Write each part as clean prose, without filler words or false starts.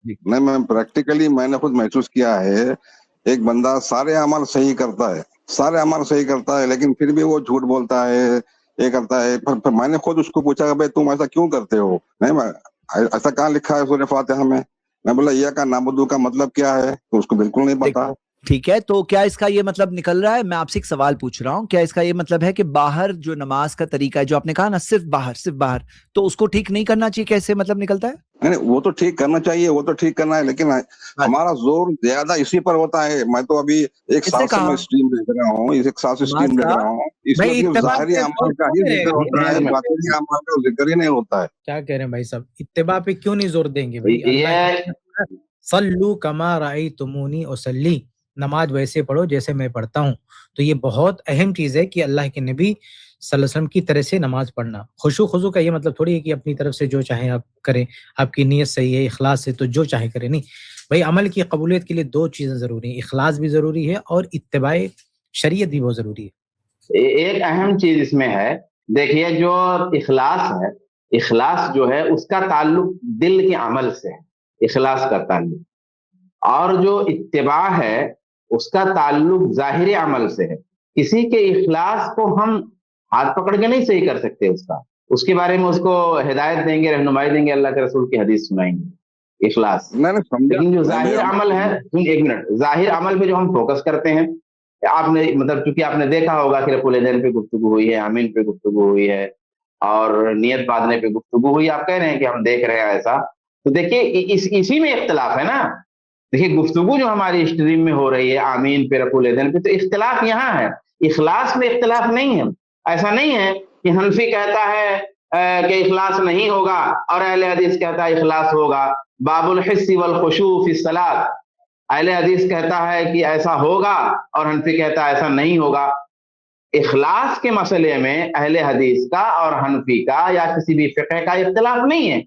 جی نہیں میں پریکٹیکلی میں نے خود محسوس کیا ہے، ایک بندہ سارے عمل صحیح کرتا ہے لیکن پھر بھی وہ جھوٹ بولتا ہے، یہ کرتا ہے. پھر میں نے خود اس کو پوچھا کہ بھائی تم ایسا کیوں کرتے ہو؟ نہیں ایسا کہاں لکھا ہے سورہ فاتحہ میں بولا یہ کا نعبدو کا مطلب کیا ہے، تو اس کو بالکل نہیں پتا. دیکھو ٹھیک ہے، تو کیا اس کا یہ مطلب نکل رہا ہے، میں آپ سے ایک سوال پوچھ رہا ہوں، کیا اس کا یہ مطلب ہے کہ باہر جو نماز کا طریقہ ہے جو آپ نے کہا نا صرف باہر تو اس کو ٹھیک نہیں کرنا چاہیے؟ کیسے مطلب نکلتا ہے؟ نہیں وہ تو ٹھیک کرنا چاہیے، وہ تو ٹھیک کرنا ہے، لیکن ہمارا زور زیادہ اسی پر ہوتا ہے. میں تو ابھی ایک کس سال نے سے کہا میں اسٹریم دیکھ رہا ہوں، نماز کا؟ اس میں بھائی صرف اتباع ظاہری پہ اعمال زور کا کیوں ہی دے ذکر رہے ہوتا ہے، ہیں؟ باقی اعمال کا ذکر ہی نہیں ہوتا ہے. کیا کہہ رہے ہیں بھائی صاحب، اتباع پہ کیوں نہیں زور دیں گے بھائی؟ اللہ یہ صلو کما رأیتمونی اصلی، نماز ویسے پڑھو جیسے میں پڑھتا ہوں. تو یہ بہت اہم چیز ہے کہ اللہ کے نبی صلی اللہ علیہ وسلم کی طرح سے نماز پڑھنا. خشوع خضوع کا یہ مطلب تھوڑی ہے کہ اپنی طرف سے جو چاہیں آپ کریں، آپ کی نیت صحیح ہے، اخلاص ہے تو جو چاہے کریں. نہیں بھائی، عمل کی قبولیت کے لیے دو چیزیں ضروری ہیں، اخلاص بھی ضروری ہے اور اتباع شریعت بھی بہت ضروری ہے. ایک اہم چیز اس میں ہے، دیکھیے جو اخلاص ہے، اخلاص جو ہے اس کا تعلق دل کے عمل سے ہے، اخلاص کا تعلق. اور جو اتباع ہے اس کا تعلق ظاہری عمل سے ہے. کسی کے اخلاص کو ہم ہاتھ پکڑ کے نہیں صحیح کر سکتے، اس کے بارے میں اس کو ہدایت دیں گے، رہنمائی دیں گے، اللہ کے رسول کی حدیث سنائیں گے، اخلاص. نہیں سمجھا. لیکن جو ظاہر عمل ہے، ایک منٹ، ظاہر عمل پہ جو ہم فوکس کرتے ہیں، آپ نے مطلب چونکہ آپ نے دیکھا ہوگا کہ رفع الیدین پہ گفتگو ہوئی ہے، آمین پہ گفتگو ہوئی ہے، اور نیت باندھنے پہ گفتگو ہوئی. آپ کہہ رہے ہیں کہ ہم دیکھ رہے ہیں ایسا، تو دیکھیے اسی میں اختلاف ہے نا. دیکھیے گفتگو جو ہماری اسٹریم میں ہو رہی ہے آمین پہ، رفع الیدین پہ، تو اختلاف یہاں ہے، اخلاص میں اختلاف نہیں ہے. ایسا نہیں ہے کہ حنفی کہتا ہے کہ اخلاص نہیں ہوگا اور اہل حدیث کہتا ہے اخلاص ہوگا. باب الحس والخشوع فی الصلاۃ، اہل حدیث کہتا ہے کہ ایسا ہوگا اور حنفی کہتا ہے ایسا نہیں ہوگا. اخلاص کے مسئلے میں اہل حدیث کا اور حنفی کا یا کسی بھی فقہ کا اختلاف نہیں ہے.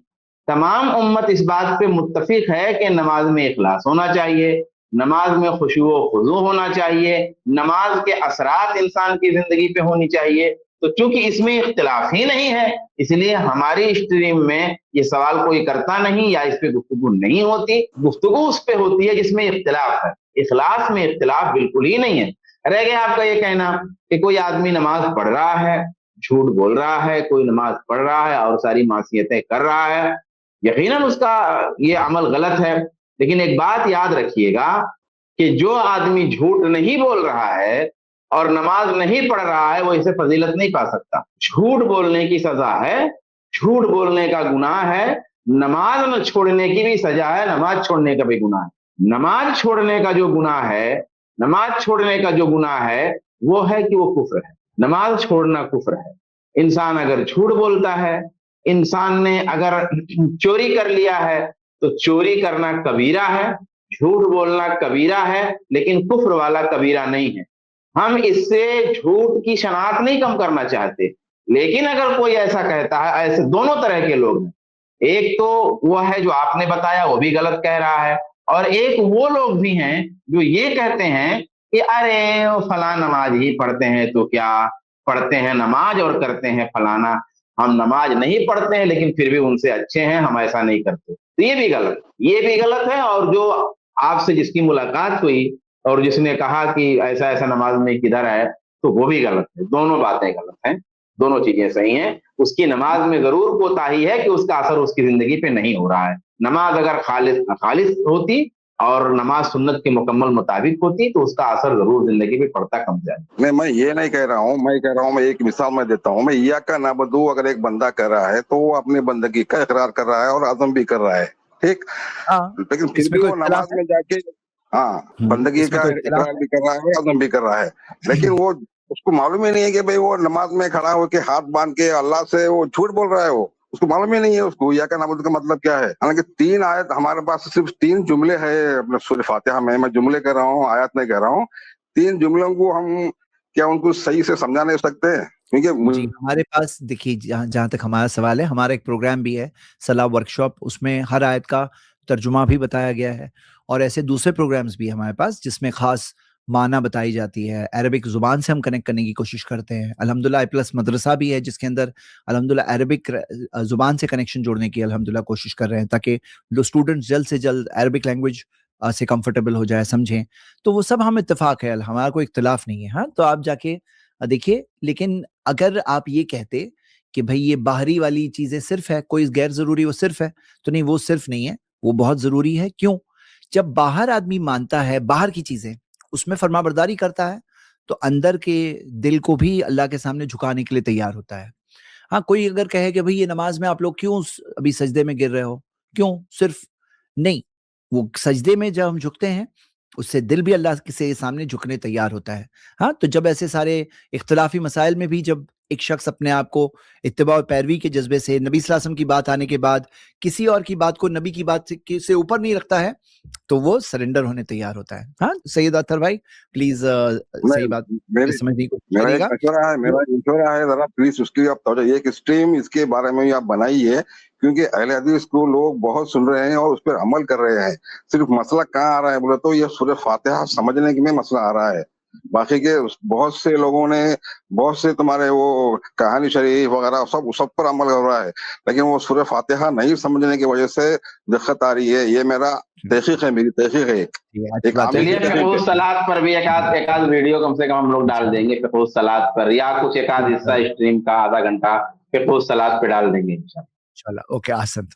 تمام امت اس بات پہ متفق ہے کہ نماز میں اخلاص ہونا چاہیے، نماز میں خشوع و خضوع ہونا چاہیے، نماز کے اثرات انسان کی زندگی پہ ہونی چاہیے. تو چونکہ اس میں اختلاف ہی نہیں ہے، اس لیے ہماری اسٹریم میں یہ سوال کوئی کرتا نہیں یا اس پہ گفتگو نہیں ہوتی. گفتگو اس پہ ہوتی ہے جس میں اختلاف ہے، اخلاص میں اختلاف بالکل ہی نہیں ہے. رہ گیا آپ کا یہ کہنا کہ کوئی آدمی نماز پڑھ رہا ہے، جھوٹ بول رہا ہے، کوئی نماز پڑھ رہا ہے اور ساری معصیتیں کر رہا ہے، یقیناً اس کا یہ عمل غلط ہے. لیکن ایک بات یاد رکھیے گا کہ جو آدمی جھوٹ نہیں بول رہا ہے اور نماز نہیں پڑھ رہا ہے وہ اسے فضیلت نہیں پا سکتا. جھوٹ بولنے کی سزا ہے، جھوٹ بولنے کا گناہ ہے، نماز نہ چھوڑنے کی بھی سزا ہے، نماز چھوڑنے کا بھی گناہ ہے. نماز چھوڑنے کا جو گناہ ہے، نماز چھوڑنے کا جو گناہ ہے وہ ہے کہ وہ کفر ہے. نماز چھوڑنا کفر ہے. انسان اگر جھوٹ بولتا ہے، انسان نے اگر چوری کر لیا ہے تو چوری کرنا کبیرہ ہے، جھوٹ بولنا کبیرہ ہے، لیکن کفر والا کبیرہ نہیں ہے. ہم اس سے جھوٹ کی شناخت نہیں کم کرنا چاہتے، لیکن اگر کوئی ایسا کہتا ہے، ایسے دونوں طرح کے لوگ ہیں. ایک تو وہ ہے جو آپ نے بتایا وہ بھی غلط کہہ رہا ہے، اور ایک وہ لوگ بھی ہیں جو یہ کہتے ہیں کہ ارے فلاں نماز ہی پڑھتے ہیں تو کیا، پڑھتے ہیں نماز اور کرتے ہیں فلانا، ہم نماز نہیں پڑھتے ہیں لیکن پھر بھی ان سے اچھے ہیں، ہم ایسا نہیں کرتے. تو یہ بھی غلط ہے. اور جو آپ سے جس کی ملاقات ہوئی اور جس نے کہا کہ ایسا ایسا نماز میں کدھر ہے، تو وہ بھی غلط ہے. دونوں باتیں غلط ہیں، دونوں چیزیں صحیح ہیں. اس کی نماز میں ضرور کوتاہی ہے کہ اس کا اثر اس کی زندگی پہ نہیں ہو رہا ہے. نماز اگر خالص ہوتی اور نماز سنت کے مکمل مطابق ہوتی تو اس کا اثر ضرور زندگی پہ پڑتا کم جائے. نہیں میں یہ نہیں کہہ رہا ہوں، میں ایک مثال میں دیتا ہوں. میں یا کا نعبدو اگر ایک بندہ کر رہا ہے تو وہ اپنی بندگی کا اقرار کر رہا ہے اور عزم بھی کر رہا ہے، ٹھیک. لیکن پھر بھی وہ نماز میں جا کے بندگی کا اقرار بھی کر رہا ہے، عزم بھی کر رہا ہے، لیکن وہ اس کو معلوم ہی نہیں ہے کہ بھئی وہ نماز میں کھڑا ہو کے ہاتھ باندھ کے اللہ سے وہ جھوٹ بول رہا ہے. وہ اس کو معلوم ہی نہیں ہے اس کو یا کا نعبدو کا مطلب کیا ہے. حالانکہ 3 آیت ہمارے پاس، صرف 3 جملے ہیں اپنے سورہ فاتحہ میں جملے کہہ رہا ہوں، آیات نہیں کہہ رہا ہوں. 3 جملوں کو ہم کیا ان کو صحیح سے سمجھا نہیں سکتے؟ کیونکہ جی ہمارے پاس دیکھیے جہاں تک ہمارا سوال ہے، ہمارا ایک پروگرام بھی ہے صلاح ورکشاپ، اس میں ہر آیت کا ترجمہ بھی بتایا گیا ہے، اور ایسے دوسرے پروگرامز بھی ہمارے پاس جس میں خاص معنی بتائی جاتی ہے, عربک زبان سے ہم کنیکٹ کرنے کی کوشش کرتے ہیں. الحمدللہ پلس مدرسہ بھی ہے جس کے اندر الحمدللہ عربک زبان سے کنیکشن جوڑنے کی الحمدللہ کوشش کر رہے ہیں تاکہ جو اسٹوڈنٹس جلد سے جلد عربک لینگویج سے کمفرٹیبل ہو جائے, سمجھیں. تو وہ سب ہم اتفاق ہے, ہمارا کوئی اختلاف نہیں ہے. ہاں, تو آپ جا کے دیکھیے. لیکن اگر آپ یہ کہتے کہ بھئی یہ باہری والی چیزیں صرف ہے, کوئی غیر ضروری وہ صرف ہے, تو نہیں, وہ صرف نہیں ہے, وہ بہت ضروری ہے. کیوں؟ جب باہر آدمی مانتا ہے باہر کی چیزیں, اس میں فرما برداری کرتا ہے, تو اندر کے دل کو بھی اللہ کے سامنے جھکانے کے لیے تیار ہوتا ہے. ہاں, کوئی اگر کہے کہ بھئی یہ نماز میں آپ لوگ کیوں ابھی سجدے میں گر رہے ہو, کیوں صرف, نہیں, وہ سجدے میں جب ہم جھکتے ہیں اس سے دل بھی اللہ کے سامنے جھکنے تیار ہوتا ہے. ہاں, تو جب ایسے سارے اختلافی مسائل میں بھی جب ایک شخص اپنے آپ کو اتباع و پیروی کے جذبے سے نبی صلی اللہ علیہ وسلم کی بات آنے کے بعد کسی اور کی بات کو نبی کی بات سے اوپر نہیں رکھتا ہے, تو وہ سرنڈر ہونے تیار ہوتا ہے. ہاں سید اطہر بھائی پلیز صحیح بات سمجھنے کی کوشش میرا کریے ایک گا. مشورہ ہے ذرا پلیز اس کی آپ توجہ, ایک اسٹریم اس کے بارے میں آپ بنائیے, کیونکہ اہل حدیث کو لوگ بہت سن رہے ہیں اور اس پر عمل کر رہے ہیں. صرف مسئلہ کہاں آ رہا ہے بولے تو یہ سورہ فاتحہ سمجھنے میں مسئلہ آ رہا ہے. باقی کے بہت سے لوگوں نے بہت سے تمہارے وہ کہانی شریف وغیرہ سب پر عمل کر رہا ہے, لیکن وہ سورہ فاتحہ نہیں سمجھنے کی وجہ سے دقت آ رہی ہے. یہ میرا تحقیق ہے, میری تحقیق ہے. ایک عام چلیے فقہ الصلاۃ پر بھی ایک آدھ ویڈیو کم سے کم ہم لوگ ڈال دیں گے فقہ الصلاۃ پر, یا کچھ ایک آدھ حصہ اسٹریم کا آدھا گھنٹہ فقہ الصلاۃ پہ ڈال دیں گے انشاءاللہ. اوکے, آسن.